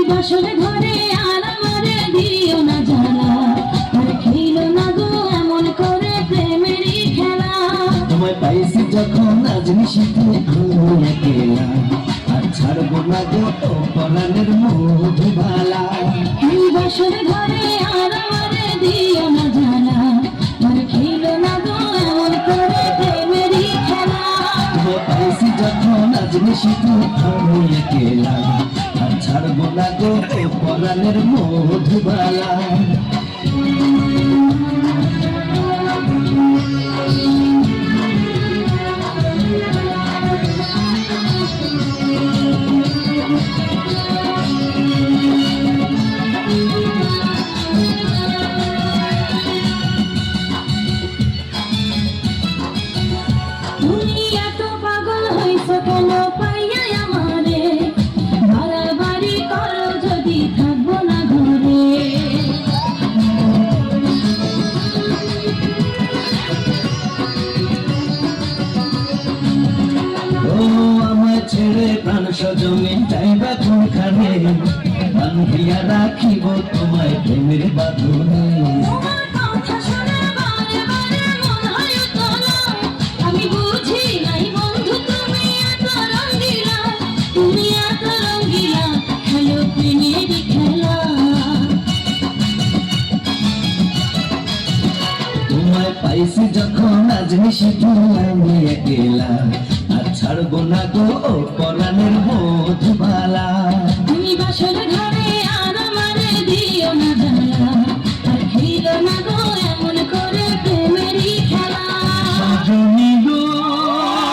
বাসরে ঘরে আর আমারে দিও না জ্বালা, আর খেলো না গো এমন করে প্রেমেরই খেলা। তোমায় পাইছি যখন আজ নিশিতে আমি একেলা, আর ছাড়বো না গো ও পরাণের মধুবালা। এই বাসরে ঘরে আর আমারে দিও না জ্বালা, আর খেলো না গো এমন করে প্রেমেরই খেলা। তোমায় পাইছি যখন আজ নিশিতে আমি একেলা, আর ছাড়বো না গো ও পরাণের মধুবালা। তুমি এত পাগল হইছো কেন পাইয়া আমারে, বাড়াবাড়ি করো যদি থাকবো না ঘরে। ও আমায় ছেড়ে প্রাণ স্বজনে যাইবা কোনখানে, বান্ধিয়া রাখিব তোমায় প্রেমের বাঁধনে। তোমার কথা শুনে বারে বারে মন হয় উতলা, আমি বুঝি নাই বন্ধু তুমি এত রঙ্গিলা, তুমি এত রঙ্গিলা, খেলো প্রেমেরই খেলা। তোমায় পাইছি যখন আজ নিশিতে আমি একেলা, আর ছাড়বো না গো ও